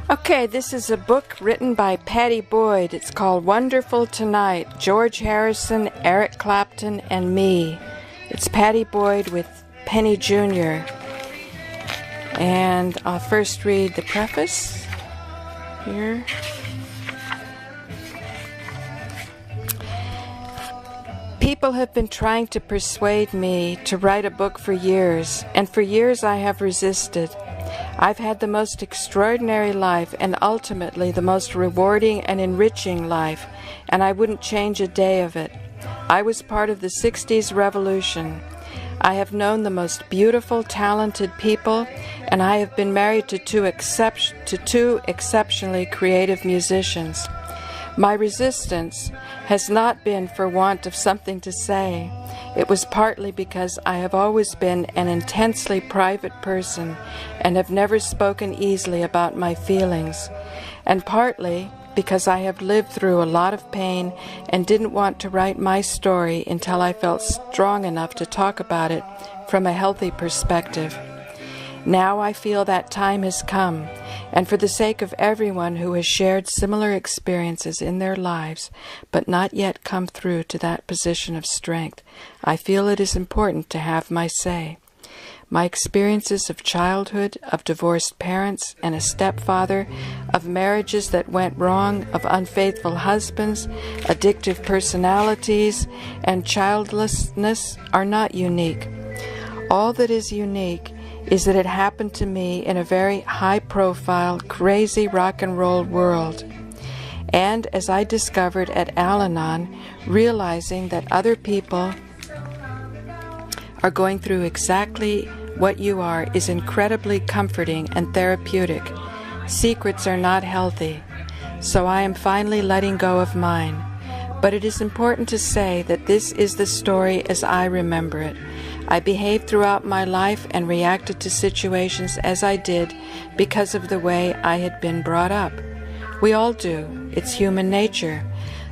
Okay, this is a book written by Pattie Boyd. It's called Wonderful Tonight, George Harrison, Eric Clapton, and Me. It's Pattie Boyd with Penny Jr. And I'll first read the preface here. People have been trying to persuade me to write a book for years, and for years I have resisted. I've had the most extraordinary life and ultimately the most rewarding and enriching life, and I wouldn't change a day of it. I was part of the 60s revolution. I have known the most beautiful, talented people, and I have been married to two exceptionally creative musicians. My resistance has not been for want of something to say. It was partly because I have always been an intensely private person and have never spoken easily about my feelings, and partly because I have lived through a lot of pain and didn't want to write my story until I felt strong enough to talk about it from a healthy perspective. Now I feel that time has come, and for the sake of everyone who has shared similar experiences in their lives but not yet come through to that position of strength, I feel it is important to have my say. My experiences of childhood, of divorced parents and a stepfather, of marriages that went wrong, of unfaithful husbands, addictive personalities, and childlessness are not unique. All that is unique is that it happened to me in a very high-profile, crazy rock and roll world. And as I discovered at Al-Anon, realizing that other people are going through exactly what you are is incredibly comforting and therapeutic. Secrets are not healthy, so I am finally letting go of mine. But it is important to say that this is the story as I remember it. I behaved throughout my life and reacted to situations as I did because of the way I had been brought up. We all do. It's human nature.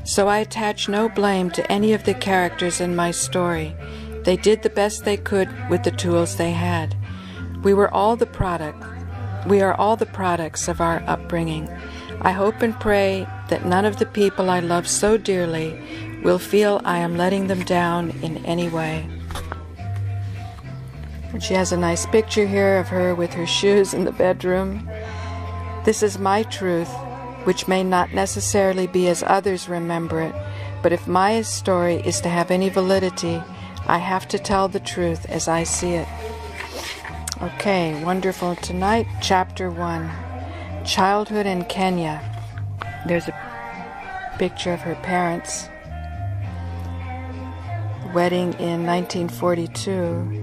So I attach no blame to any of the characters in my story. They did the best they could with the tools they had. We are all the products of our upbringing. I hope and pray that none of the people I love so dearly will feel I am letting them down in any way. And she has a nice picture here of her with her shoes in the bedroom. This is my truth, which may not necessarily be as others remember it, but if my story is to have any validity, I have to tell the truth as I see it. Okay, Wonderful Tonight, Chapter 1, Childhood in Kenya. There's a picture of her parents. Wedding in 1942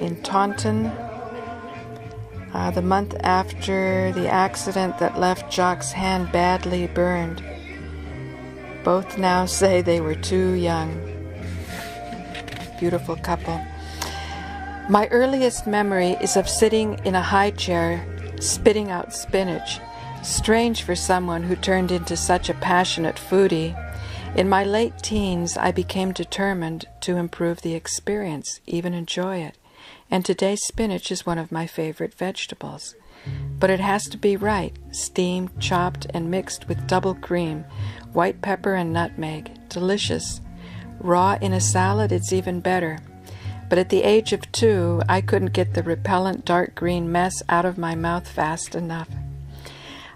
in Taunton, the month after the accident that left Jock's hand badly burned. Both now say they were too young. Beautiful couple. My earliest memory is of sitting in a high chair, spitting out spinach. Strange for someone who turned into such a passionate foodie. In my late teens, I became determined to improve the experience, even enjoy it. And today spinach is one of my favorite vegetables. But it has to be right, steamed, chopped, and mixed with double cream, white pepper and nutmeg. Delicious. Raw in a salad, it's even better. But at the age of 2, I couldn't get the repellent dark green mess out of my mouth fast enough.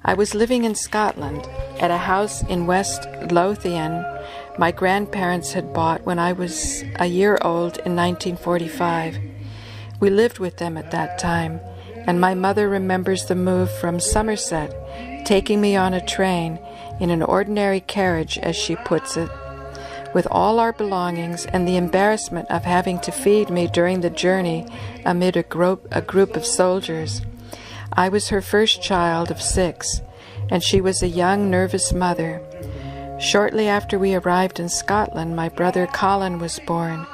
I was living in Scotland at a house in West Lothian my grandparents had bought when I was a year old in 1945. We lived with them at that time, and my mother remembers the move from Somerset, taking me on a train in an ordinary carriage, as she puts it, with all our belongings and the embarrassment of having to feed me during the journey amid a group of soldiers. I was her first child of 6, and she was a young, nervous mother. Shortly after we arrived in Scotland, my brother Colin was born.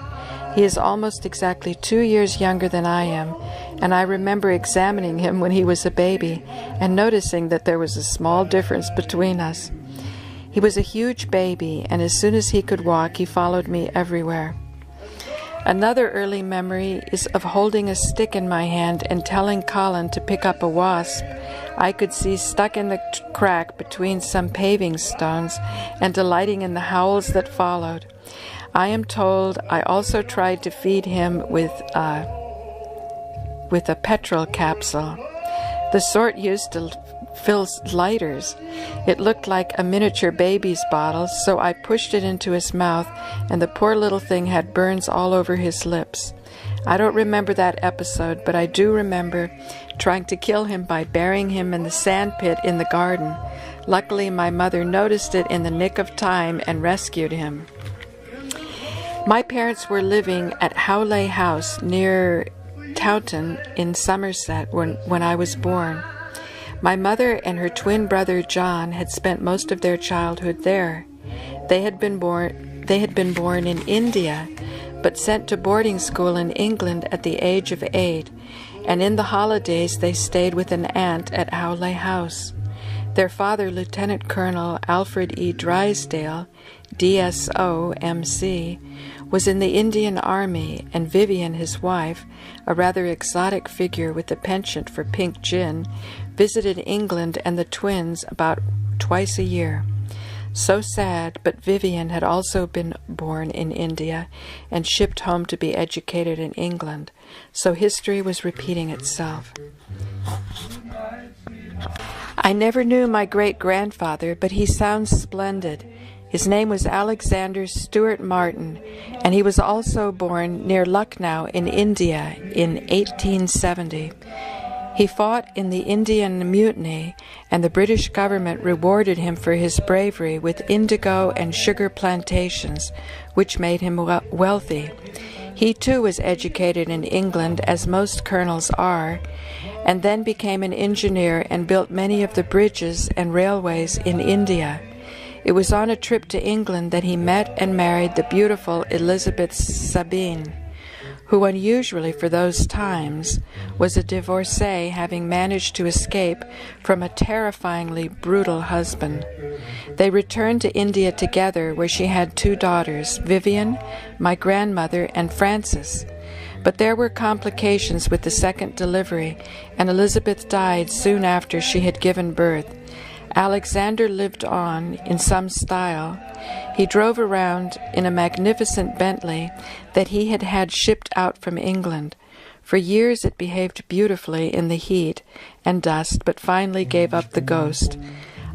He is almost exactly 2 years younger than I am, and I remember examining him when he was a baby and noticing that there was a small difference between us. He was a huge baby, and as soon as he could walk, he followed me everywhere. Another early memory is of holding a stick in my hand and telling Colin to pick up a wasp I could see stuck in the crack between some paving stones, and delighting in the howls that followed. I am told I also tried to feed him with a petrol capsule, the sort used to fill lighters. It looked like a miniature baby's bottle, so I pushed it into his mouth, and the poor little thing had burns all over his lips. I don't remember that episode, but I do remember trying to kill him by burying him in the sand pit in the garden. Luckily, my mother noticed it in the nick of time and rescued him. My parents were living at Howley House near Towton in Somerset when I was born. My mother and her twin brother John had spent most of their childhood there. They had been born in India, but sent to boarding school in England at the age of 8, and in the holidays they stayed with an aunt at Howley House. Their father, Lieutenant Colonel Alfred E. Drysdale, DSO, MC, was in the Indian Army, and Vivian, his wife, a rather exotic figure with a penchant for pink gin, visited England and the twins about twice a year. So sad, but Vivian had also been born in India and shipped home to be educated in England, so history was repeating itself. I never knew my great-grandfather, but he sounds splendid. His name was Alexander Stuart Martin, and he was also born near Lucknow in India in 1870. He fought in the Indian Mutiny, and the British government rewarded him for his bravery with indigo and sugar plantations, which made him wealthy. He too was educated in England, as most colonels are, and then became an engineer and built many of the bridges and railways in India. It was on a trip to England that he met and married the beautiful Elizabeth Sabine, who, unusually for those times, was a divorcee, having managed to escape from a terrifyingly brutal husband. They returned to India together, where she had 2 daughters, Vivian, my grandmother, and Frances. But there were complications with the second delivery, and Elizabeth died soon after she had given birth. Alexander lived on in some style. He drove around in a magnificent Bentley that he had had shipped out from England. For years it behaved beautifully in the heat and dust, but finally gave up the ghost.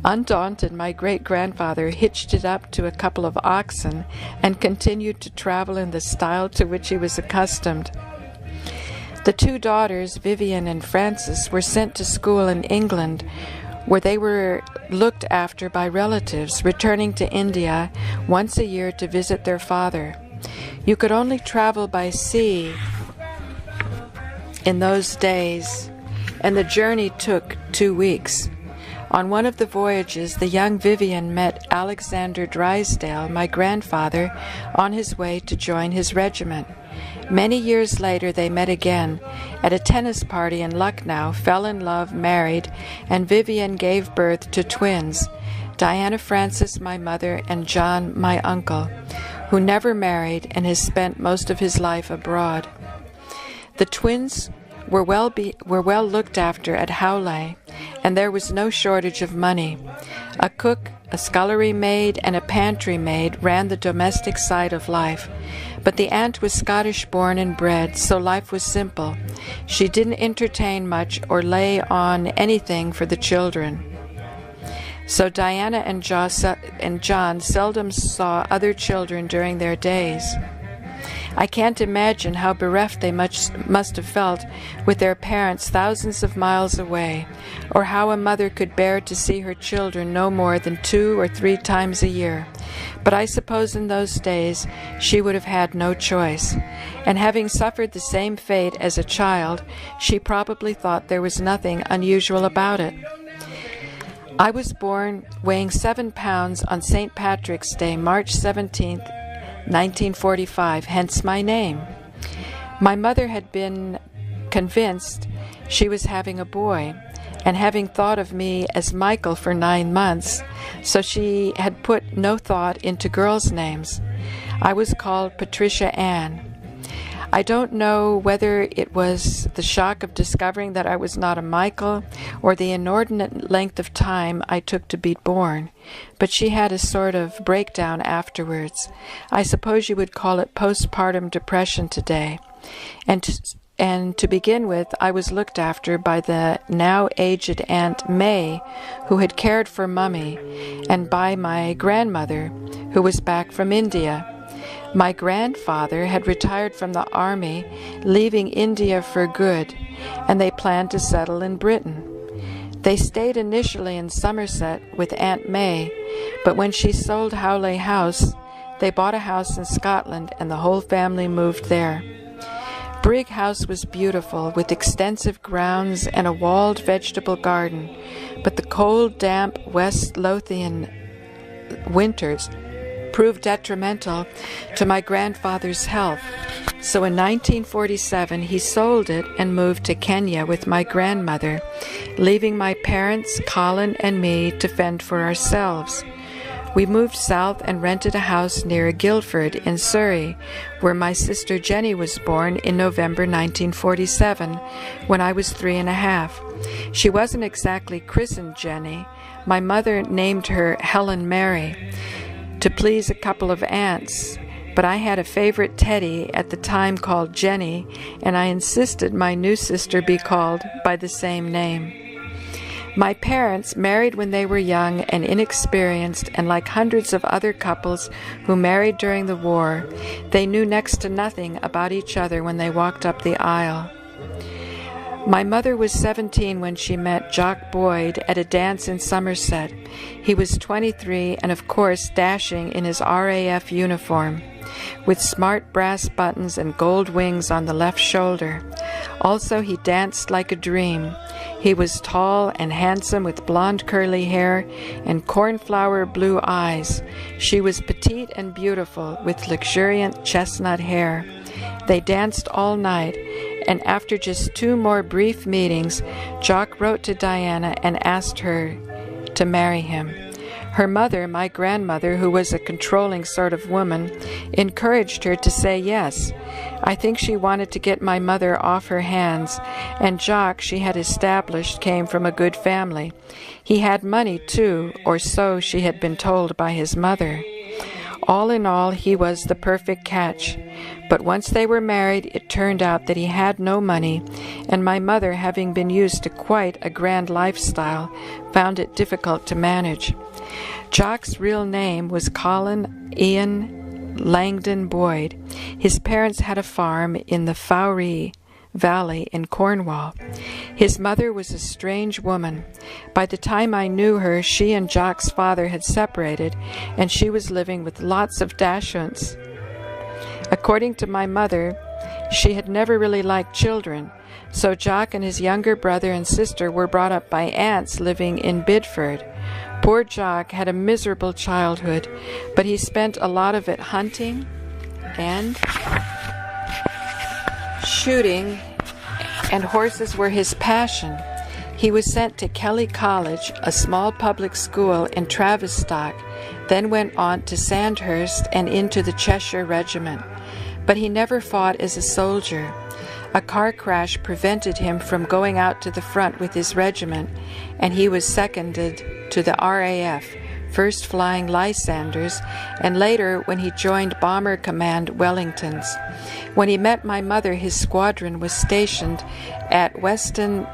Undaunted, my great-grandfather hitched it up to a couple of oxen and continued to travel in the style to which he was accustomed. The 2 daughters, Vivian and Frances, were sent to school in England, where they were looked after by relatives, returning to India once a year to visit their father. You could only travel by sea in those days, and the journey took 2 weeks. On one of the voyages, the young Vivian met Alexander Drysdale, my grandfather, on his way to join his regiment. Many years later they met again at a tennis party in Lucknow, fell in love, married, and Vivian gave birth to twins, Diana Frances, my mother, and John, my uncle, who never married and has spent most of his life abroad. The twins were well looked after at Howley, and there was no shortage of money. A cook, a scullery maid, and a pantry maid ran the domestic side of life. But the aunt was Scottish-born and bred, so life was simple. She didn't entertain much or lay on anything for the children. So Diana and John seldom saw other children during their days. I can't imagine how bereft they must have felt with their parents thousands of miles away, or how a mother could bear to see her children no more than 2 or 3 times a year. But I suppose in those days she would have had no choice, and having suffered the same fate as a child, she probably thought there was nothing unusual about it. I was born weighing 7 pounds on St. Patrick's Day, March 17th, 1945, hence my name. My mother had been convinced she was having a boy, and having thought of me as Michael for 9 months, so she had put no thought into girls' names. I was called Patricia Ann. I don't know whether it was the shock of discovering that I was not a Michael or the inordinate length of time I took to be born, but she had a sort of breakdown afterwards. I suppose you would call it postpartum depression today. And to begin with, I was looked after by the now aged Aunt May, who had cared for Mummy, and by my grandmother, who was back from India. My grandfather had retired from the army, leaving India for good, and they planned to settle in Britain. They stayed initially in Somerset with Aunt May, but when she sold Howley House, they bought a house in Scotland, and the whole family moved there. Brigg House was beautiful, with extensive grounds and a walled vegetable garden, but the cold, damp West Lothian winters proved detrimental to my grandfather's health. So in 1947, he sold it and moved to Kenya with my grandmother, leaving my parents, Colin, and me to fend for ourselves. We moved south and rented a house near Guildford in Surrey, where my sister Jenny was born in November 1947, when I was 3.5. She wasn't exactly christened Jenny. My mother named her Helen Mary to please a couple of aunts, but I had a favorite teddy at the time called Jenny, and I insisted my new sister be called by the same name. My parents married when they were young and inexperienced, and like hundreds of other couples who married during the war, they knew next to nothing about each other when they walked up the aisle. My mother was 17 when she met Jock Boyd at a dance in Somerset. He was 23 and, of course, dashing in his RAF uniform, with smart brass buttons and gold wings on the left shoulder. Also, he danced like a dream. He was tall and handsome, with blonde curly hair and cornflower blue eyes. She was petite and beautiful, with luxuriant chestnut hair. They danced all night, and after just 2 more brief meetings, Jock wrote to Diana and asked her to marry him. Her mother, my grandmother, who was a controlling sort of woman, encouraged her to say yes. I think she wanted to get my mother off her hands, and Jock, she had established, came from a good family. He had money, too, or so she had been told by his mother. All in all, he was the perfect catch. But once they were married, it turned out that he had no money, and my mother, having been used to quite a grand lifestyle, found it difficult to manage. Jock's real name was Colin Ian Langdon Boyd. His parents had a farm in the Fowrie Valley in Cornwall. His mother was a strange woman. By the time I knew her, she and Jock's father had separated, and she was living with lots of Dachshunds. According to my mother, she had never really liked children, so Jock and his younger brother and sister were brought up by aunts living in Bidford. Poor Jock had a miserable childhood, but he spent a lot of it hunting and shooting, and horses were his passion. He was sent to Kelly College, a small public school in Tavistock, then went on to Sandhurst and into the Cheshire Regiment. But he never fought as a soldier. A car crash prevented him from going out to the front with his regiment, and he was seconded to the RAF, first flying Lysanders, and later when he joined Bomber Command Wellingtons. When he met my mother, his squadron was stationed at Weston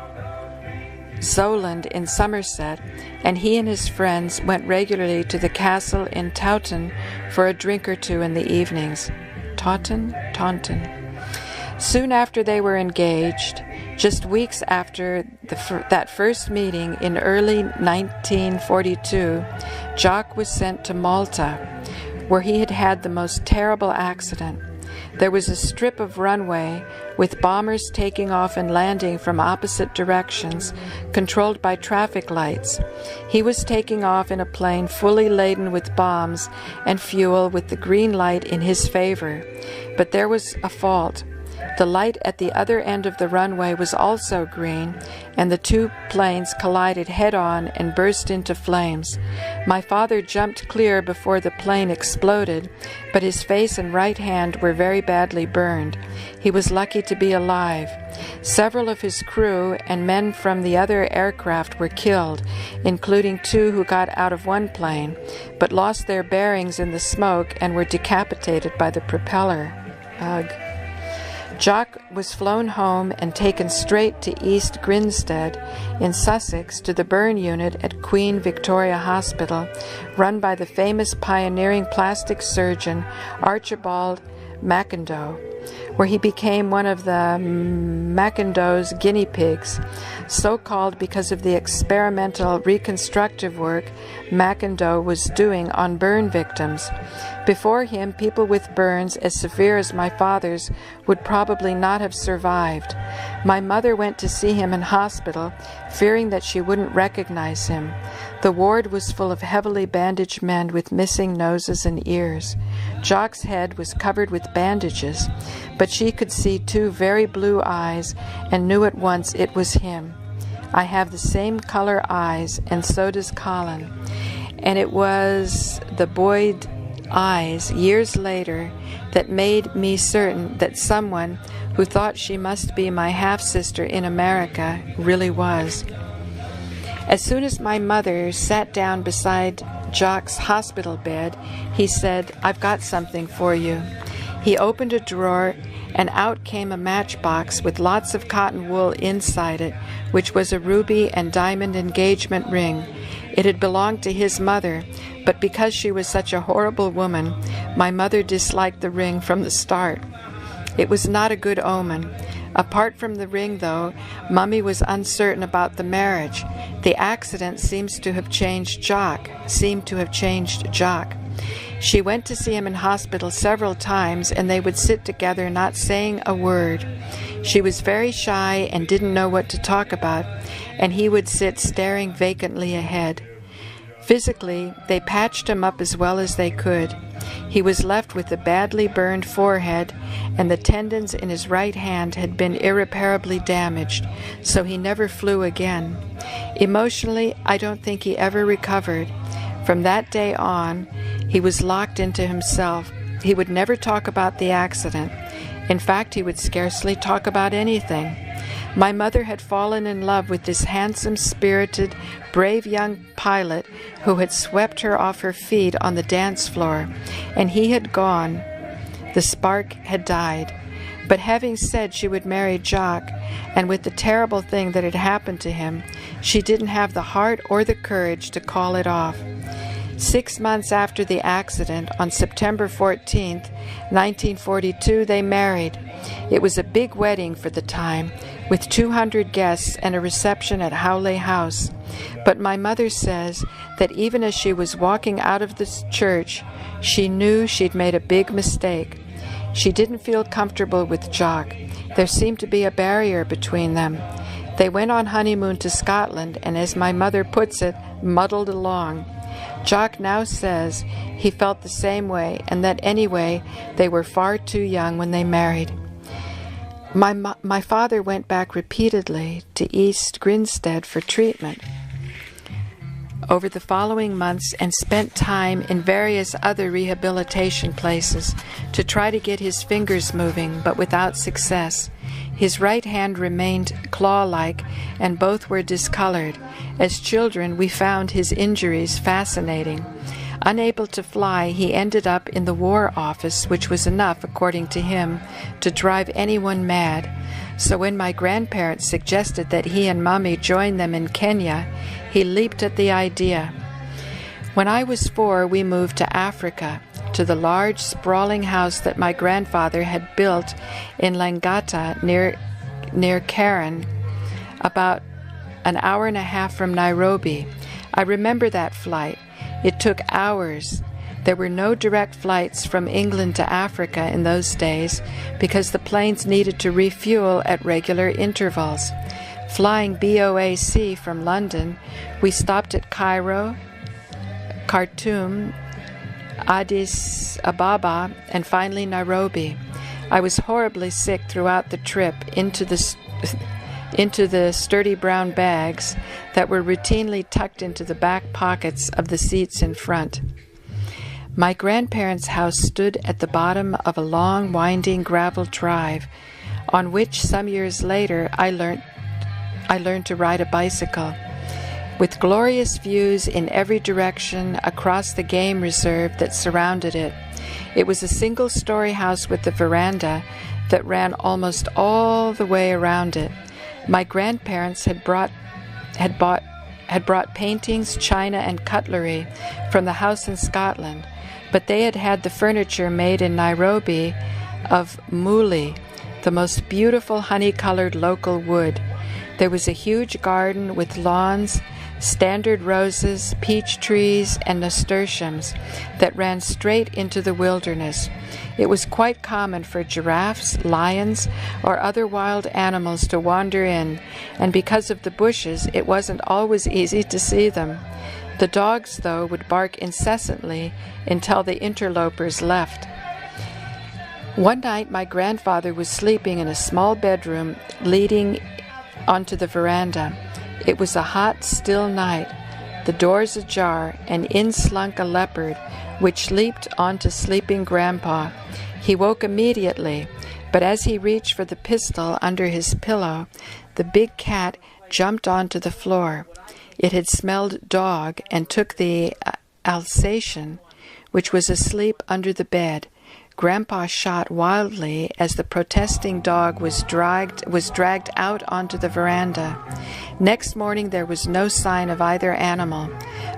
Zoland in Somerset, and he and his friends went regularly to the castle in Taunton for a drink or two in the evenings. Taunton. Soon after they were engaged, just weeks after that first meeting in early 1942, Jock was sent to Malta, where he had had the most terrible accident. There was a strip of runway with bombers taking off and landing from opposite directions, controlled by traffic lights. He was taking off in a plane fully laden with bombs and fuel with the green light in his favor. But there was a fault. The light at the other end of the runway was also green, and the two planes collided head-on and burst into flames. My father jumped clear before the plane exploded, but his face and right hand were very badly burned. He was lucky to be alive. Several of his crew and men from the other aircraft were killed, including 2 who got out of one plane, but lost their bearings in the smoke and were decapitated by the propeller. Ugh. Jock was flown home and taken straight to East Grinstead in Sussex to the burn unit at Queen Victoria Hospital, run by the famous pioneering plastic surgeon Archibald Macindoe, where he became one of the Macindoe's guinea pigs, so called because of the experimental reconstructive work Macindoe was doing on burn victims. Before him, people with burns as severe as my father's would probably not have survived. My mother went to see him in hospital, fearing that she wouldn't recognize him. The ward was full of heavily bandaged men with missing noses and ears. Jock's head was covered with bandages, but she could see 2 very blue eyes and knew at once it was him. I have the same color eyes, and so does Colin. And it was the Boyd eyes, years later, that made me certain that someone who thought she must be my half-sister in America really was. As soon as my mother sat down beside Jock's hospital bed, he said, "I've got something for you." He opened a drawer, and out came a matchbox with lots of cotton wool inside it, which was a ruby and diamond engagement ring. It had belonged to his mother, but because she was such a horrible woman, my mother disliked the ring from the start. It was not a good omen. Apart from the ring, though, Mummy was uncertain about the marriage. The accident seemed to have changed Jock. She went to see him in hospital several times, and they would sit together not saying a word. She was very shy and didn't know what to talk about, and he would sit staring vacantly ahead. Physically, they patched him up as well as they could. He was left with a badly burned forehead, and the tendons in his right hand had been irreparably damaged, so he never flew again. Emotionally, I don't think he ever recovered. From that day on, he was locked into himself. He would never talk about the accident. In fact, he would scarcely talk about anything. My mother had fallen in love with this handsome, spirited, brave young pilot who had swept her off her feet on the dance floor, and he had gone. The spark had died. But having said she would marry Jock, and with the terrible thing that had happened to him, she didn't have the heart or the courage to call it off. 6 months after the accident, on September 14th, 1942, they married. It was a big wedding for the time, with 200 guests and a reception at Howley House. But my mother says that even as she was walking out of the church, she knew she'd made a big mistake. She didn't feel comfortable with Jock. There seemed to be a barrier between them. They went on honeymoon to Scotland and, as my mother puts it, muddled along. Jock now says he felt the same way, and that anyway they were far too young when they married. My father went back repeatedly to East Grinstead for treatment over the following months and spent time in various other rehabilitation places to try to get his fingers moving, but without success. His right hand remained claw-like, and both were discolored. As children, we found his injuries fascinating. Unable to fly, he ended up in the War Office, which was enough, according to him, to drive anyone mad. So when my grandparents suggested that he and Mummy join them in Kenya, he leaped at the idea. When I was 4, we moved to Africa, to the large, sprawling house that my grandfather had built in Langata near Karen, about an hour and a half from Nairobi. I remember that flight. It took hours. There were no direct flights from England to Africa in those days because the planes needed to refuel at regular intervals. Flying BOAC from London, we stopped at Cairo, Khartoum, Addis Ababa, and finally Nairobi. I was horribly sick throughout the trip into the sturdy brown bags that were routinely tucked into the back pockets of the seats in front. My grandparents' house stood at the bottom of a long, winding gravel drive, on which some years later I learned to ride a bicycle. With glorious views in every direction across the game reserve that surrounded it. It was a single-story house with a veranda that ran almost all the way around it. My grandparents had brought paintings, china, and cutlery from the house in Scotland, but they had had the furniture made in Nairobi of muli, the most beautiful honey-colored local wood. There was a huge garden with lawns, standard roses, peach trees, and nasturtiums that ran straight into the wilderness. It was quite common for giraffes, lions, or other wild animals to wander in, and because of the bushes, it wasn't always easy to see them. The dogs, though, would bark incessantly until the interlopers left. One night, my grandfather was sleeping in a small bedroom leading onto the veranda. It was a hot, still night, the doors ajar, and in slunk a leopard, which leaped onto sleeping Grandpa. He woke immediately, but as he reached for the pistol under his pillow, the big cat jumped onto the floor. It had smelled dog and took the Alsatian, which was asleep under the bed. Grandpa shot wildly as the protesting dog was dragged out onto the veranda. Next morning there was no sign of either animal.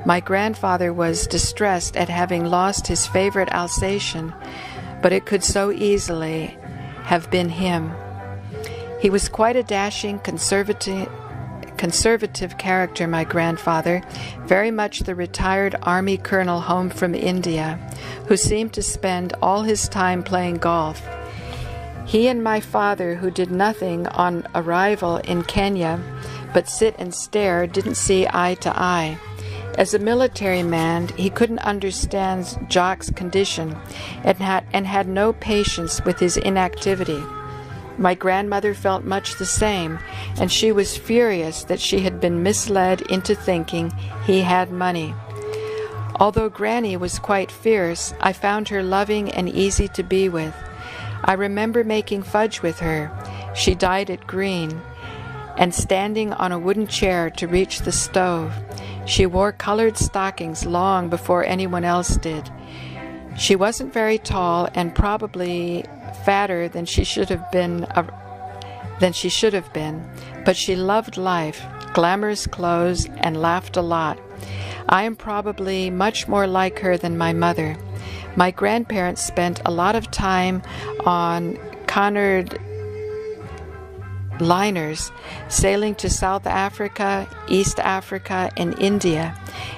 My grandfather was distressed at having lost his favorite Alsatian, but it could so easily have been him. He was quite a dashing, conservative character, my grandfather, very much the retired army colonel home from India, who seemed to spend all his time playing golf. He and my father, who did nothing on arrival in Kenya but sit and stare, didn't see eye to eye. As a military man, he couldn't understand Jock's condition and had no patience with his inactivity. My grandmother felt much the same, and she was furious that she had been misled into thinking he had money. Although Granny was quite fierce, I found her loving and easy to be with. I remember making fudge with her. She dyed it green, and standing on a wooden chair to reach the stove. She wore colored stockings long before anyone else did. She wasn't very tall and probably fatter than she should have been, but she loved life, glamorous clothes, and laughed a lot. I am probably much more like her than my mother. My grandparents spent a lot of time on Cunard liners, sailing to South Africa, East Africa, and India,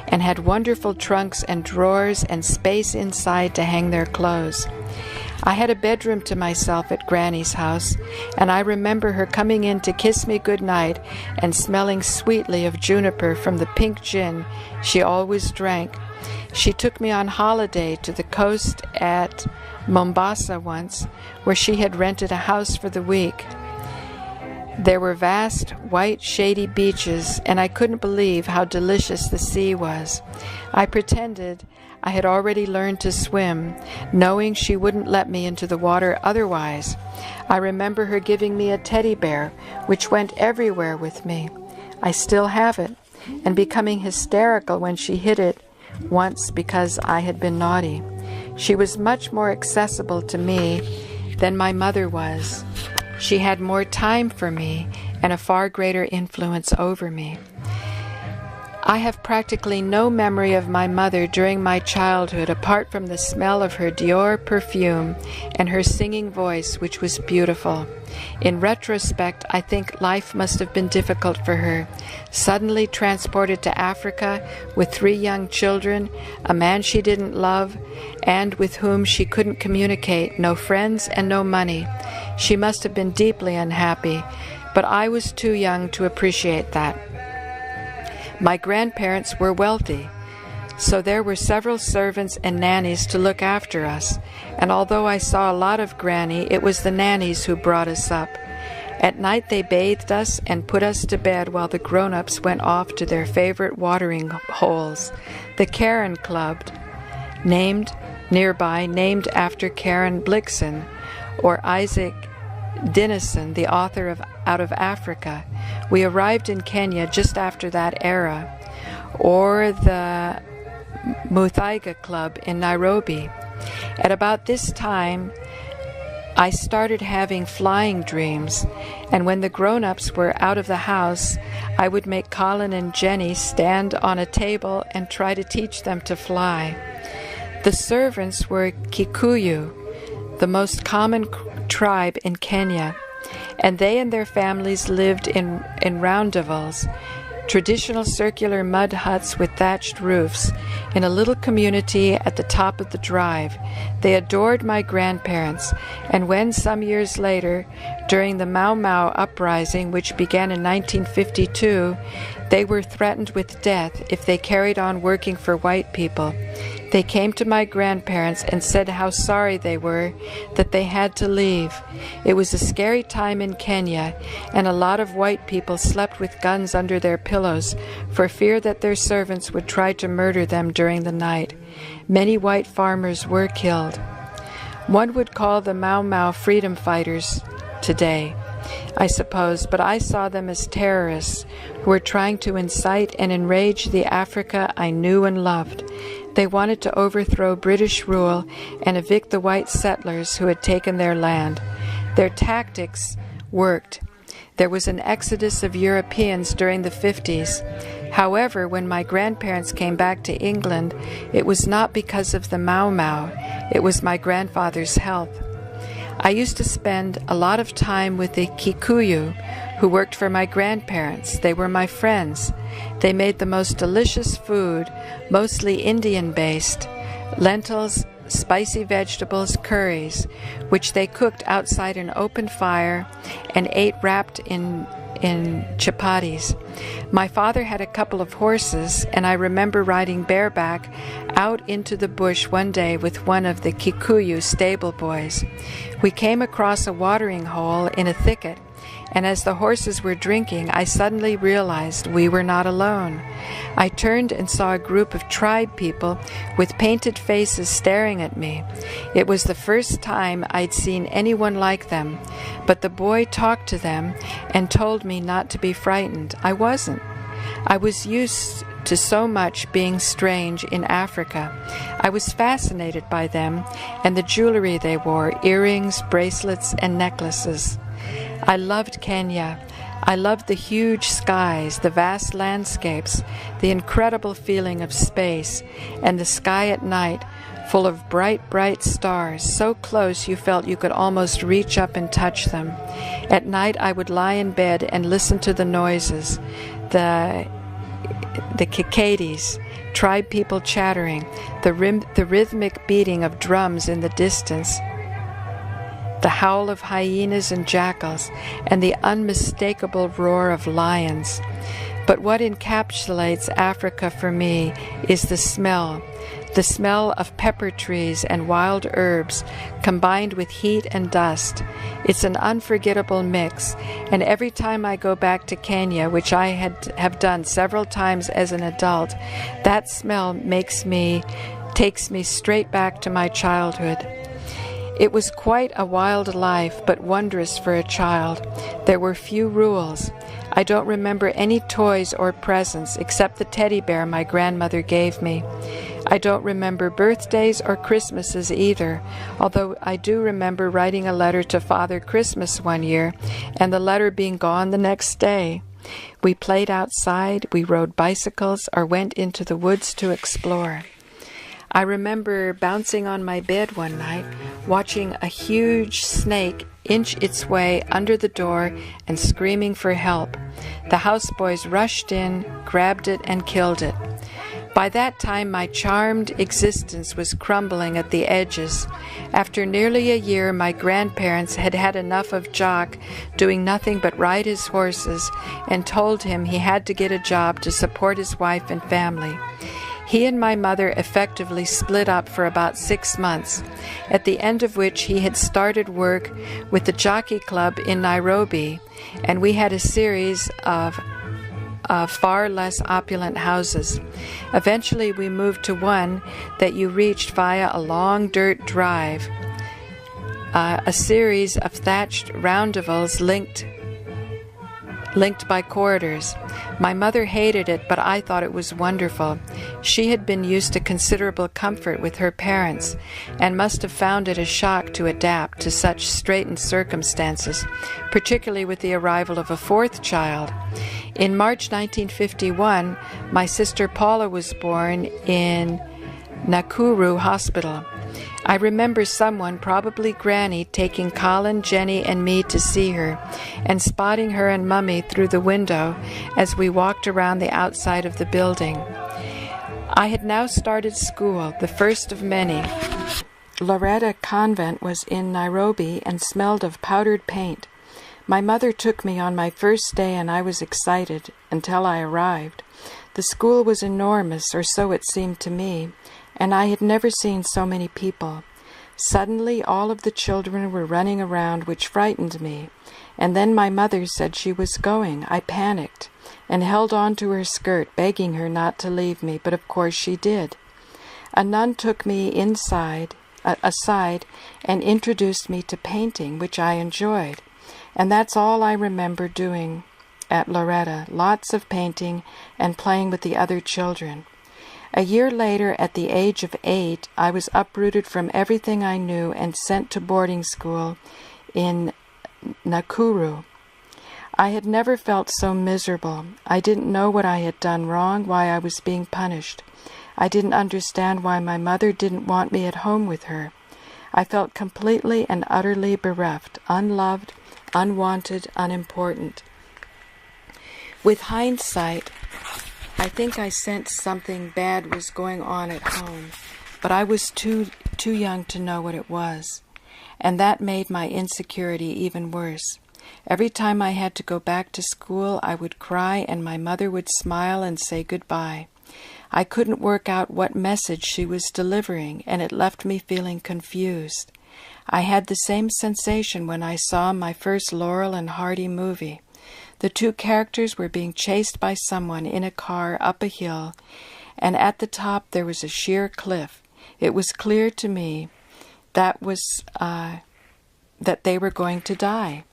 and had wonderful trunks and drawers and space inside to hang their clothes. I had a bedroom to myself at Granny's house, and I remember her coming in to kiss me goodnight and smelling sweetly of juniper from the pink gin she always drank. She took me on holiday to the coast at Mombasa once, where she had rented a house for the week. There were vast, white, shady beaches, and I couldn't believe how delicious the sea was. I pretended I had already learned to swim, knowing she wouldn't let me into the water otherwise. I remember her giving me a teddy bear, which went everywhere with me. I still have it, and becoming hysterical when she hid it once because I had been naughty. She was much more accessible to me than my mother was. She had more time for me and a far greater influence over me. I have practically no memory of my mother during my childhood apart from the smell of her Dior perfume and her singing voice, which was beautiful. In retrospect, I think life must have been difficult for her. Suddenly transported to Africa with 3 young children, a man she didn't love, and with whom she couldn't communicate, no friends and no money. She must have been deeply unhappy, but I was too young to appreciate that. My grandparents were wealthy. So there were several servants and nannies to look after us, and although I saw a lot of Granny, it was the nannies who brought us up. At night they bathed us and put us to bed while the grown-ups went off to their favorite watering holes, the Karen Club, named after Karen Blixen, or Isaac Dinesen, the author of Out of Africa. We arrived in Kenya just after that era. Or the Muthaiga Club in Nairobi. At about this time, I started having flying dreams, and when the grown-ups were out of the house, I would make Colin and Jenny stand on a table and try to teach them to fly. The servants were Kikuyu, the most common tribe in Kenya, and they and their families lived in roundavels, traditional circular mud huts with thatched roofs, in a little community at the top of the drive. They adored my grandparents, and when some years later, during the Mau Mau uprising, which began in 1952, they were threatened with death if they carried on working for white people, they came to my grandparents and said how sorry they were that they had to leave. It was a scary time in Kenya, and a lot of white people slept with guns under their pillows for fear that their servants would try to murder them during the night. Many white farmers were killed. One would call the Mau Mau freedom fighters today, I suppose, but I saw them as terrorists who were trying to incite and enrage the Africa I knew and loved. They wanted to overthrow British rule and evict the white settlers who had taken their land. Their tactics worked. There was an exodus of Europeans during the 50s. However, when my grandparents came back to England, it was not because of the Mau Mau. It was my grandfather's health. I used to spend a lot of time with the Kikuyu, who worked for my grandparents. They were my friends. They made the most delicious food, mostly Indian-based, lentils, spicy vegetables, curries, which they cooked outside an open fire and ate wrapped in chapatis. My father had a couple of horses, and I remember riding bareback out into the bush one day with one of the Kikuyu stable boys. We came across a watering hole in a thicket, and as the horses were drinking, I suddenly realized we were not alone. I turned and saw a group of tribe people with painted faces staring at me. It was the first time I'd seen anyone like them, but the boy talked to them and told me not to be frightened. I wasn't. I was used to so much being strange in Africa. I was fascinated by them and the jewelry they wore, earrings, bracelets, and necklaces. I loved Kenya. I loved the huge skies, the vast landscapes, the incredible feeling of space, and the sky at night, full of bright, bright stars, so close you felt you could almost reach up and touch them. At night I would lie in bed and listen to the noises, the cicadas, tribe people chattering, the rhythmic beating of drums in the distance, the howl of hyenas and jackals, and the unmistakable roar of lions. But what encapsulates Africa for me is the smell of pepper trees and wild herbs combined with heat and dust. It's an unforgettable mix, and every time I go back to Kenya, which I have done several times as an adult, that smell takes me straight back to my childhood. It was quite a wild life, but wondrous for a child. There were few rules. I don't remember any toys or presents except the teddy bear my grandmother gave me. I don't remember birthdays or Christmases either, although I do remember writing a letter to Father Christmas one year and the letter being gone the next day. We played outside, we rode bicycles, or went into the woods to explore. I remember bouncing on my bed one night, watching a huge snake inch its way under the door and screaming for help. The houseboys rushed in, grabbed it, and killed it. By that time, my charmed existence was crumbling at the edges. After nearly a year, my grandparents had had enough of Jock doing nothing but ride his horses and told him he had to get a job to support his wife and family. He and my mother effectively split up for about 6 months, at the end of which he had started work with the Jockey Club in Nairobi, and we had a series of far less opulent houses. Eventually we moved to one that you reached via a long dirt drive, a series of thatched roundavels linked by corridors. My mother hated it, but I thought it was wonderful. She had been used to considerable comfort with her parents, and must have found it a shock to adapt to such straitened circumstances, particularly with the arrival of a fourth child. In March 1951, my sister Paula was born in Nakuru Hospital. I remember someone, probably Granny, taking Colin, Jenny, and me to see her, and spotting her and Mummy through the window as we walked around the outside of the building. I had now started school, the first of many. Loretta Convent was in Nairobi and smelled of powdered paint. My mother took me on my first day, and I was excited until I arrived. The school was enormous, or so it seemed to me, and I had never seen so many people. Suddenly all of the children were running around, which frightened me, and then my mother said she was going. I panicked and held on to her skirt, begging her not to leave me, but of course she did. A nun took me aside and introduced me to painting, which I enjoyed, and that's all I remember doing at Loretta, lots of painting and playing with the other children. A year later, at the age of 8, I was uprooted from everything I knew and sent to boarding school in Nakuru. I had never felt so miserable. I didn't know what I had done wrong, why I was being punished. I didn't understand why my mother didn't want me at home with her. I felt completely and utterly bereft, unloved, unwanted, unimportant. With hindsight, I think I sensed something bad was going on at home, but I was too young to know what it was, and that made my insecurity even worse. Every time I had to go back to school, I would cry, and my mother would smile and say goodbye. I couldn't work out what message she was delivering, and it left me feeling confused. I had the same sensation when I saw my first Laurel and Hardy movie. The two characters were being chased by someone in a car up a hill, and at the top there was a sheer cliff. It was clear to me that they were going to die.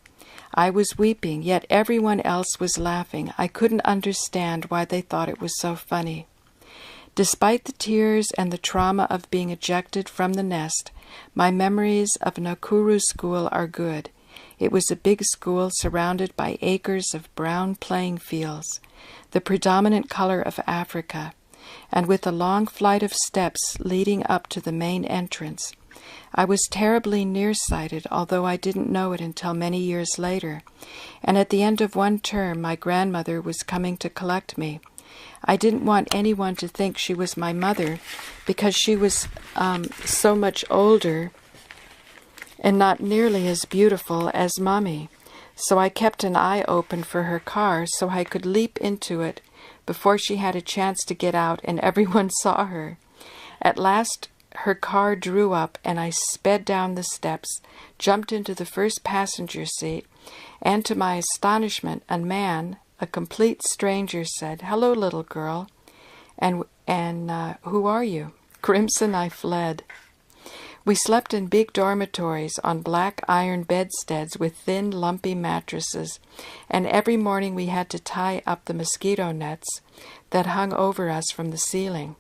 I was weeping, yet everyone else was laughing. I couldn't understand why they thought it was so funny. Despite the tears and the trauma of being ejected from the nest, my memories of Nakuru School are good. It was a big school surrounded by acres of brown playing fields, the predominant color of Africa, and with a long flight of steps leading up to the main entrance. I was terribly nearsighted, although I didn't know it until many years later, and at the end of one term my grandmother was coming to collect me. I didn't want anyone to think she was my mother, because she was so much older and not nearly as beautiful as Mommy. So I kept an eye open for her car so I could leap into it before she had a chance to get out and everyone saw her. At last her car drew up and I sped down the steps, jumped into the first passenger seat, and to my astonishment a man, a complete stranger, said, "Hello, little girl, and who are you?" Crimson, I fled. We slept in big dormitories on black iron bedsteads with thin, lumpy mattresses, and every morning we had to tie up the mosquito nets that hung over us from the ceiling.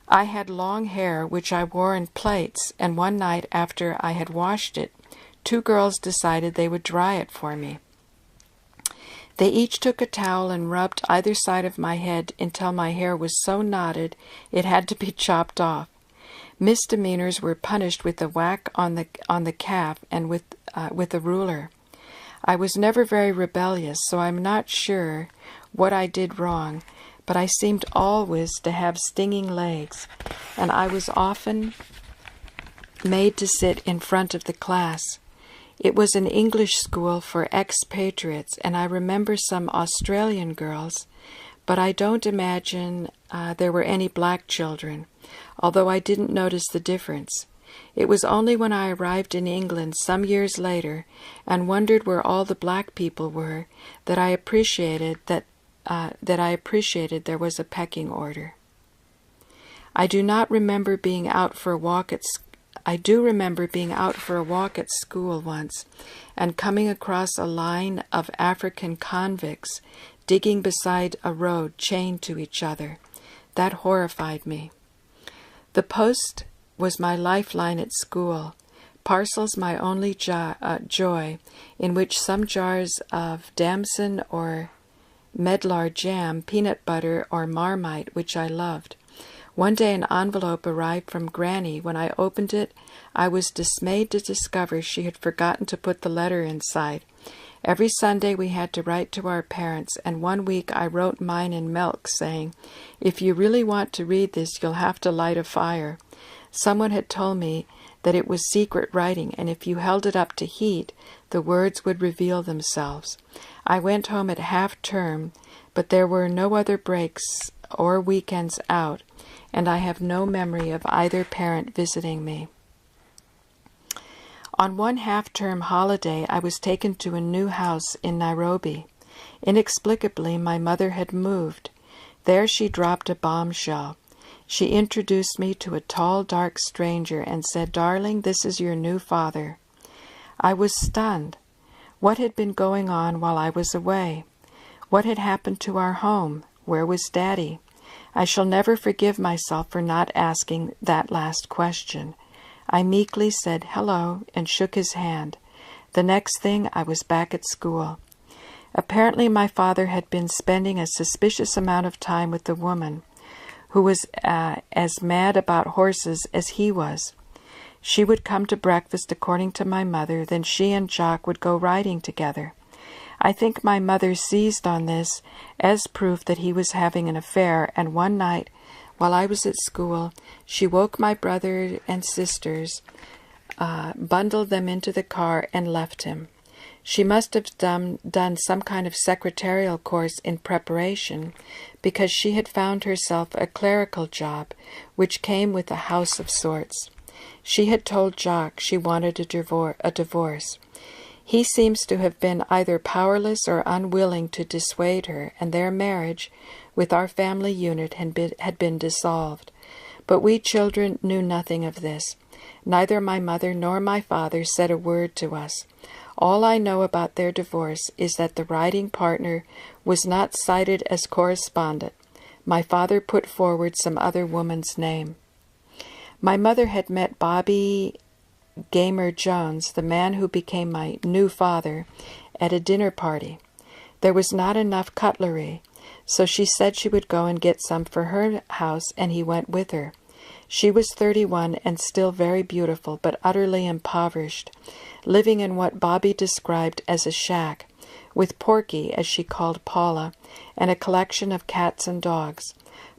I had long hair, which I wore in plaits, and one night after I had washed it, 2 girls decided they would dry it for me. They each took a towel and rubbed either side of my head until my hair was so knotted it had to be chopped off. Misdemeanors were punished with a whack on the calf and with a ruler. I was never very rebellious, so I'm not sure what I did wrong, but I seemed always to have stinging legs, and I was often made to sit in front of the class. It was an English school for expatriates, and I remember some Australian girls but I don't imagine there were any black children, although I didn't notice the difference. It was only when I arrived in England some years later and wondered where all the black people were that I appreciated there was a pecking order. I do remember being out for a walk at school once and coming across a line of African convicts digging beside a road chained to each other. That horrified me. The post was my lifeline at school, parcels my only joy, in which some jars of damson or medlar jam, peanut butter, or Marmite, which I loved. One day an envelope arrived from Granny. When I opened it, I was dismayed to discover she had forgotten to put the letter inside. Every Sunday we had to write to our parents, and one week I wrote mine in milk, saying, "If you really want to read this, you'll have to light a fire." Someone had told me that it was secret writing, and if you held it up to heat, the words would reveal themselves. I went home at half-term, but there were no other breaks or weekends out, and I have no memory of either parent visiting me. On one half-term holiday, I was taken to a new house in Nairobi. Inexplicably, my mother had moved. There she dropped a bombshell. She introduced me to a tall, dark stranger and said, "Darling, this is your new father." I was stunned. What had been going on while I was away? What had happened to our home? Where was Daddy? I shall never forgive myself for not asking that last question. I meekly said hello and shook his hand. The next thing, I was back at school. Apparently my father had been spending a suspicious amount of time with the woman who was as mad about horses as he was. She would come to breakfast according to my mother, then she and Jock would go riding together. I think my mother seized on this as proof that he was having an affair, and one night, while I was at school, she woke my brother and sisters, bundled them into the car, and left him. She must have done some kind of secretarial course in preparation, because she had found herself a clerical job, which came with a house of sorts. She had told Jock she wanted a divorce. He seems to have been either powerless or unwilling to dissuade her, and their marriage, with our family unit, had been dissolved. But we children knew nothing of this. Neither my mother nor my father said a word to us. All I know about their divorce is that the riding partner was not cited as correspondent. My father put forward some other woman's name. My mother had met Bobby Gamer Jones, the man who became my new father, at a dinner party. There was not enough cutlery, so she said she would go and get some for her house, and he went with her. She was 31 and still very beautiful, but utterly impoverished, living in what Bobby described as a shack, with Porky, as she called Paula, and a collection of cats and dogs.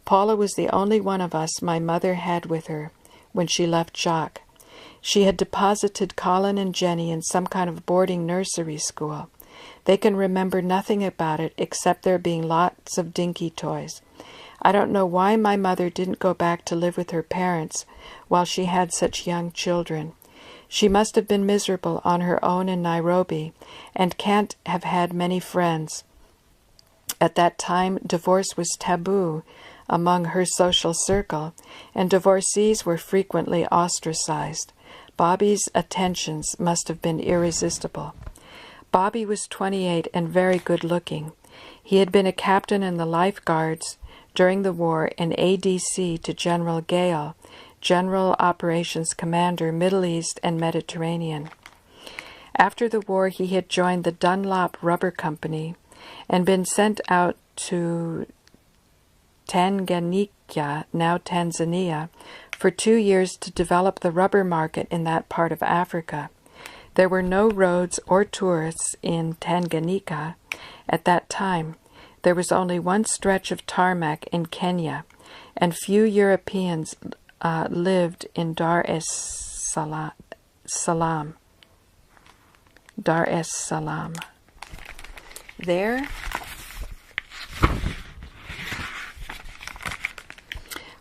Paula was the only one of us my mother had with her when she left Jock. She had deposited Colin and Jenny in some kind of boarding nursery school. They can remember nothing about it except there being lots of dinky toys. I don't know why my mother didn't go back to live with her parents while she had such young children. She must have been miserable on her own in Nairobi and can't have had many friends. At that time, divorce was taboo among her social circle, and divorcees were frequently ostracized. Bobby's attentions must have been irresistible. Bobby was 28 and very good-looking. He had been a captain in the Life Guards during the war and ADC to General Gale, General Operations Commander, Middle East and Mediterranean. After the war, he had joined the Dunlop Rubber Company and been sent out to Tanganyika, now Tanzania, for 2 years to develop the rubber market in that part of Africa. There were no roads or tourists in Tanganyika at that time. There was only one stretch of tarmac in Kenya, and few Europeans lived in Dar es Salaam. Dar es Salaam. There,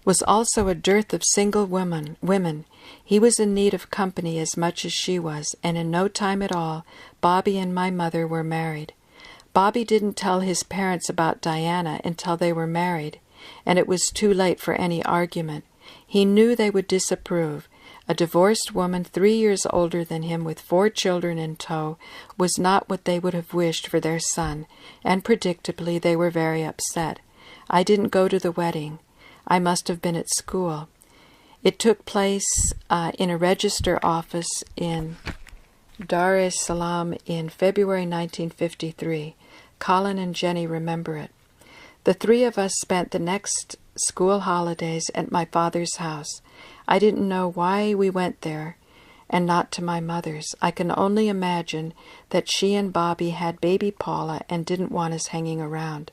was also a dearth of single women. He was in need of company as much as she was, and in no time at all, Bobby and my mother were married. Bobby didn't tell his parents about Diana until they were married, and it was too late for any argument. He knew they would disapprove. A divorced woman 3 years older than him with 4 children in tow was not what they would have wished for their son, and predictably they were very upset. I didn't go to the wedding. I must have been at school. It took place in a register office in Dar es Salaam in February 1953. Colin and Jenny remember it. The 3 of us spent the next school holidays at my father's house. I didn't know why we went there and not to my mother's. I can only imagine that she and Bobby had baby Paula and didn't want us hanging around.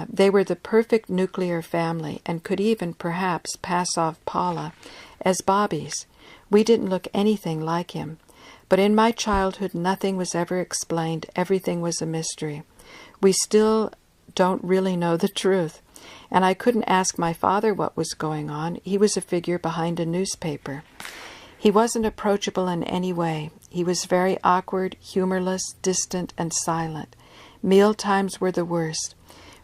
They were the perfect nuclear family and could even, perhaps, pass off Paula as Bobby's. We didn't look anything like him. But in my childhood, nothing was ever explained. Everything was a mystery. We still don't really know the truth. And I couldn't ask my father what was going on. He was a figure behind a newspaper. He wasn't approachable in any way. He was very awkward, humorless, distant, and silent. Meal times were the worst.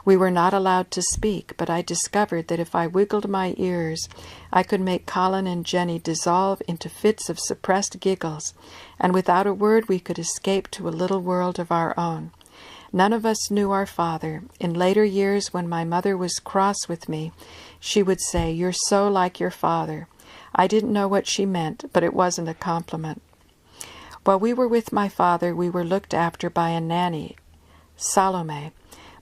We were not allowed to speak, but I discovered that if I wiggled my ears, I could make Colin and Jenny dissolve into fits of suppressed giggles, and without a word we could escape to a little world of our own. None of us knew our father. In later years, when my mother was cross with me, she would say, "You're so like your father." I didn't know what she meant, but it wasn't a compliment. While we were with my father, we were looked after by a nanny, Salome.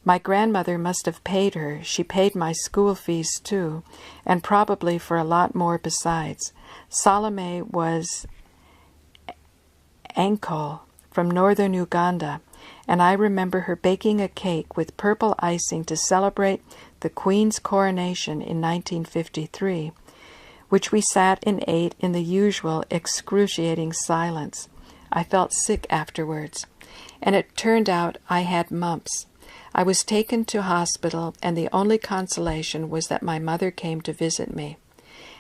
My grandmother must have paid her. She paid my school fees, too, and probably for a lot more besides. Salome was Ankole from northern Uganda, and I remember her baking a cake with purple icing to celebrate the Queen's coronation in 1953, which we sat and ate in the usual excruciating silence. I felt sick afterwards, and it turned out I had mumps. I was taken to hospital, and the only consolation was that my mother came to visit me.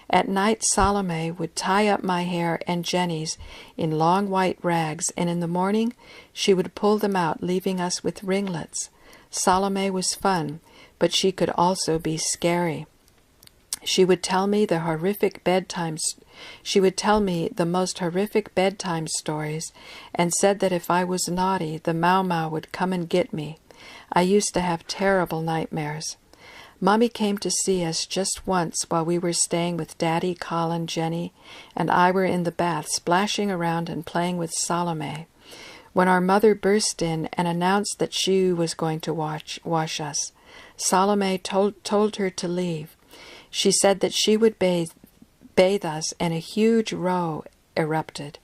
At night, Salome would tie up my hair and Jenny's in long white rags, and in the morning she would pull them out, leaving us with ringlets. Salome was fun, but she could also be scary. She would tell me the most horrific bedtime stories, and said that if I was naughty, the Mau would come and get me. I used to have terrible nightmares. Mommy came to see us just once while we were staying with Daddy, Colin, Jenny, and I were in the bath, splashing around and playing with Salome, when our mother burst in and announced that she was going to wash us. Salome told her to leave. She said that she would bathe us, and a huge row erupted.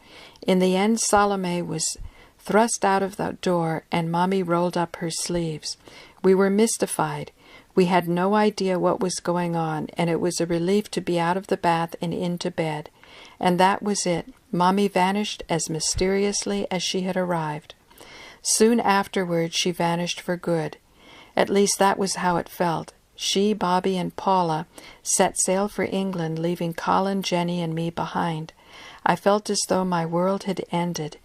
In the end, Salome was thrust out of the door, and Mommy rolled up her sleeves. We were mystified. We had no idea what was going on, and it was a relief to be out of the bath and into bed. And that was it. Mommy vanished as mysteriously as she had arrived. Soon afterwards, she vanished for good. At least that was how it felt. She, Bobby, and Paula set sail for England, leaving Colin, Jenny, and me behind. I felt as though my world had ended,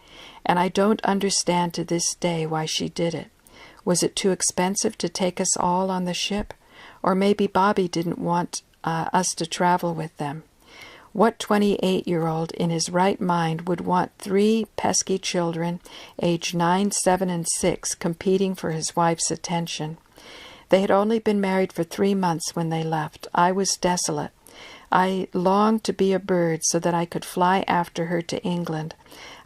and I don't understand to this day why she did it. Was it too expensive to take us all on the ship? Or maybe Bobby didn't want us to travel with them. What 28-year-old in his right mind would want 3 pesky children, aged 9, 7, and 6, competing for his wife's attention? They had only been married for 3 months when they left. I was desolate. I longed to be a bird so that I could fly after her to England.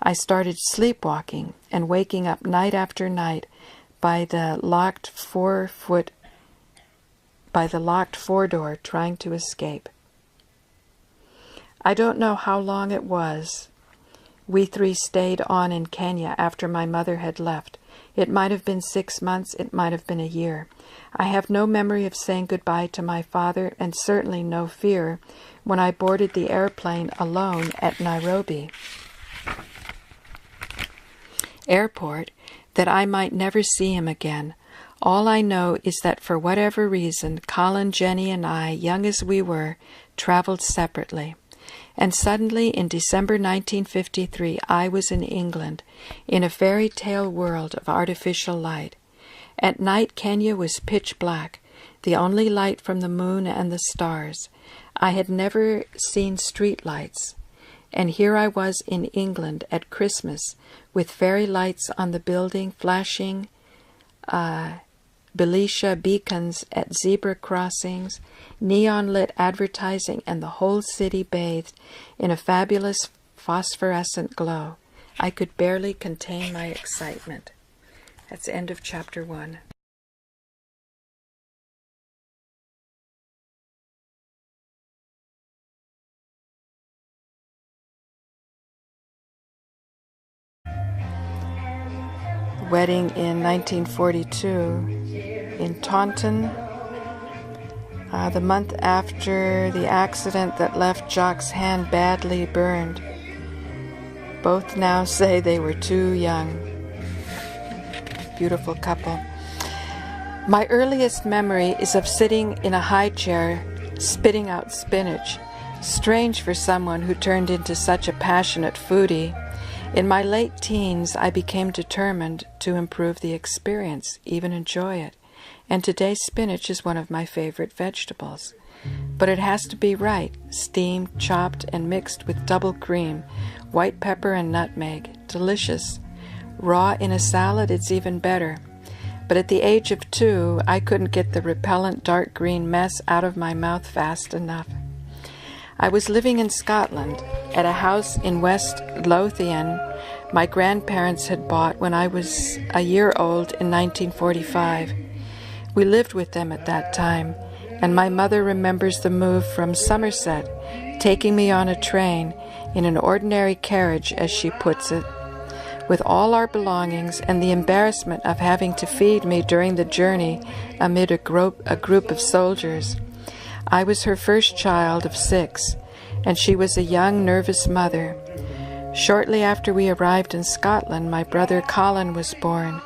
I started sleepwalking and waking up night after night by the locked four-door trying to escape. I don't know how long it was. We 3 stayed on in Kenya after my mother had left. It might have been 6 months, it might have been a year. I have no memory of saying goodbye to my father, and certainly no fear when I boarded the airplane alone at Nairobi Airport that I might never see him again. All I know is that for whatever reason, Colin, Jenny, and I, young as we were, traveled separately. And suddenly, in December 1953, I was in England, in a fairy tale world of artificial light. At night, Kenya was pitch black, the only light from the moon and the stars. I had never seen street lights. And here I was in England at Christmas, with fairy lights on the building, flashing Belisha beacons at zebra crossings, neon-lit advertising, and the whole city bathed in a fabulous phosphorescent glow. I could barely contain my excitement. That's the end of chapter 1. Wedding in 1942 in Taunton, the month after the accident that left Jock's hand badly burned. Both now say they were too young. Beautiful couple. My earliest memory is of sitting in a high chair, spitting out spinach. Strange for someone who turned into such a passionate foodie. In my late teens, I became determined to improve the experience, even enjoy it. And today, spinach is one of my favorite vegetables. But it has to be right, steamed, chopped, and mixed with double cream, white pepper and nutmeg. Delicious. Raw in a salad, it's even better. But at the age of 2, I couldn't get the repellent dark green mess out of my mouth fast enough. I was living in Scotland at a house in West Lothian my grandparents had bought when I was a year old in 1945. We lived with them at that time, and my mother remembers the move from Somerset, taking me on a train in an ordinary carriage, as she puts it, with all our belongings and the embarrassment of having to feed me during the journey amid a group of soldiers. I was her first child of 6, and she was a young, nervous mother. Shortly after we arrived in Scotland, my brother Colin was born.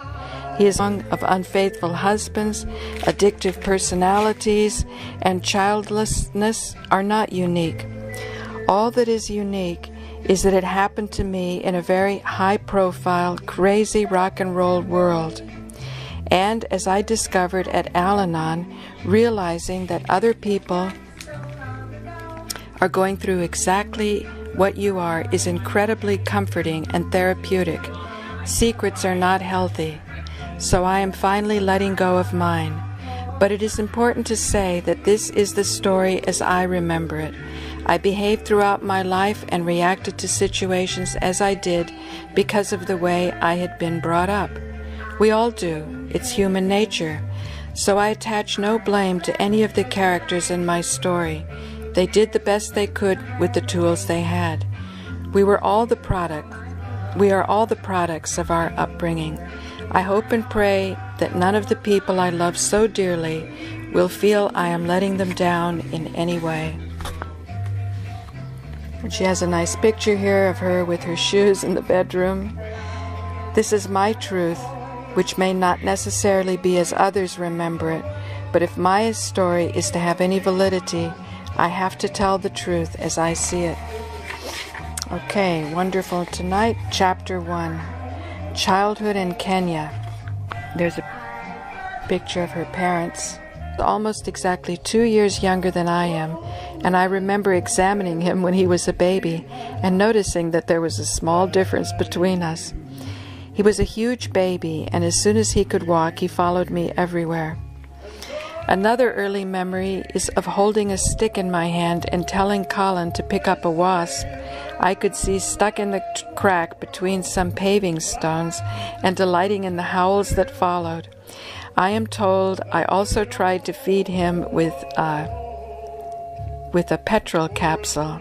He is one of unfaithful husbands, addictive personalities, and childlessness are not unique. All that is unique is that it happened to me in a very high-profile, crazy rock and roll world. And as I discovered at Al-Anon, realizing that other people are going through exactly what you are is incredibly comforting and therapeutic. Secrets are not healthy, so I am finally letting go of mine. But it is important to say that this is the story as I remember it. I behaved throughout my life and reacted to situations as I did because of the way I had been brought up. We all do. It's human nature. So I attach no blame to any of the characters in my story. They did the best they could with the tools they had. We are all the products of our upbringing. I hope and pray that none of the people I love so dearly will feel I am letting them down in any way. And she has a nice picture here of her with her shoes in the bedroom. This is my truth, which may not necessarily be as others remember it, but if my story is to have any validity, I have to tell the truth as I see it. Okay, wonderful. Tonight, Chapter 1, Childhood in Kenya. There's a picture of her parents, almost exactly 2 years younger than I am, and I remember examining him when he was a baby and noticing that there was a small difference between us. He was a huge baby, and as soon as he could walk, he followed me everywhere. Another early memory is of holding a stick in my hand and telling Colin to pick up a wasp I could see stuck in the crack between some paving stones, and delighting in the howls that followed. I am told I also tried to feed him with a petrol capsule,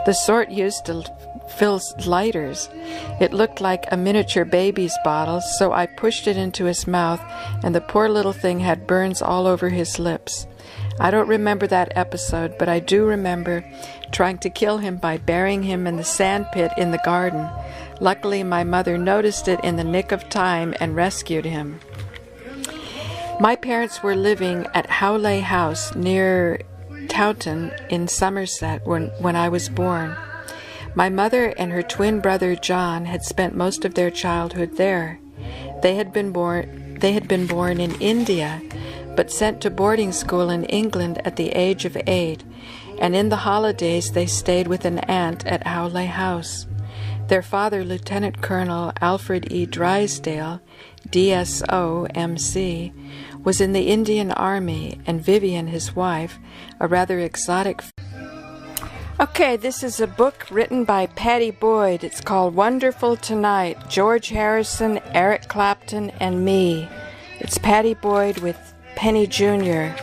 the sort used to fill lighters. It looked like a miniature baby's bottle, so I pushed it into his mouth, and the poor little thing had burns all over his lips. I don't remember that episode, but I do remember trying to kill him by burying him in the sand pit in the garden. Luckily, my mother noticed it in the nick of time and rescued him. My parents were living at Howley House near Towton in Somerset when I was born. My mother and her twin brother John had spent most of their childhood there. They had been born in India, but sent to boarding school in England at the age of 8, and in the holidays they stayed with an aunt at Howley House. Their father, Lieutenant Colonel Alfred E. Drysdale, DSO, MC, was in the Indian Army, and Vivian, his wife, a rather exotic. Okay, this is a book written by Pattie Boyd. It's called Wonderful Tonight, George Harrison, Eric Clapton, and Me. It's Pattie Boyd with Penny Jr.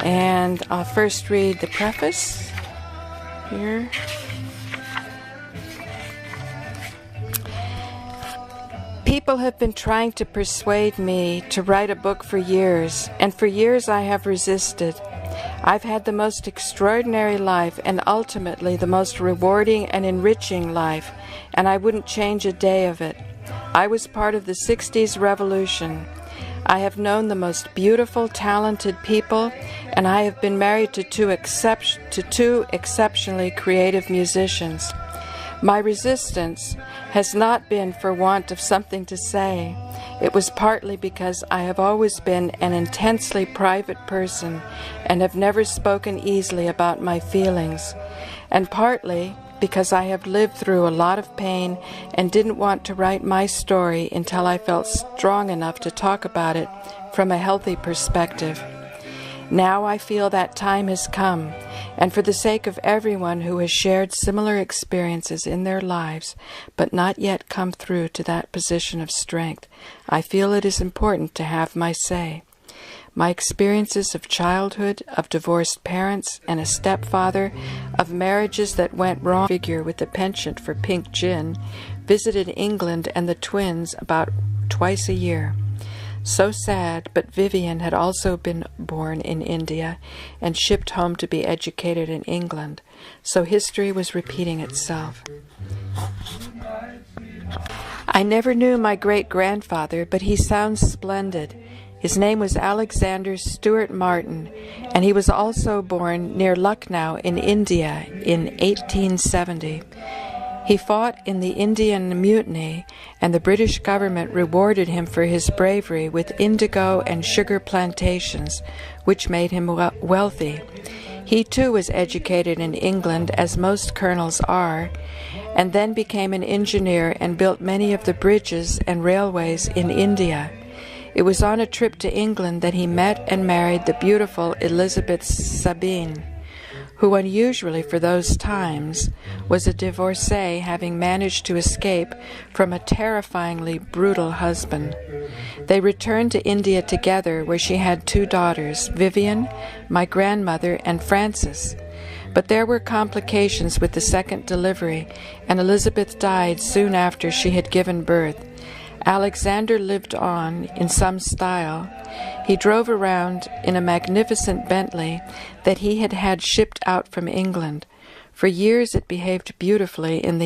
And I'll first read the preface here. People have been trying to persuade me to write a book for years, and for years I have resisted. I've had the most extraordinary life and ultimately the most rewarding and enriching life, and I wouldn't change a day of it. I was part of the 60s revolution. I have known the most beautiful, talented people, and I have been married to two exceptionally creative musicians. My resistance has not been for want of something to say. It was partly because I have always been an intensely private person and have never spoken easily about my feelings, and partly because I have lived through a lot of pain and didn't want to write my story until I felt strong enough to talk about it from a healthy perspective. Now I feel that time has come, and for the sake of everyone who has shared similar experiences in their lives but not yet come through to that position of strength, I feel it is important to have my say. My experiences of childhood, of divorced parents and a stepfather, of marriages that went wrong, figure with the penchant for pink gin, visited England and the twins about twice a year. So sad, but Vivian had also been born in India and shipped home to be educated in England, so history was repeating itself. I never knew my great-grandfather, but he sounds splendid. His name was Alexander Stuart Martin, and he was also born near Lucknow in India in 1870. He fought in the Indian Mutiny, and the British government rewarded him for his bravery with indigo and sugar plantations, which made him wealthy. He too was educated in England, as most colonels are, and then became an engineer and built many of the bridges and railways in India. It was on a trip to England that he met and married the beautiful Elizabeth Sabine, who unusually for those times was a divorcee, having managed to escape from a terrifyingly brutal husband. They returned to India together, where she had 2 daughters, Vivian, my grandmother, and Frances. But there were complications with the second delivery, and Elizabeth died soon after she had given birth. Alexander lived on in some style. He drove around in a magnificent Bentley that he had had shipped out from England. For years it behaved beautifully in the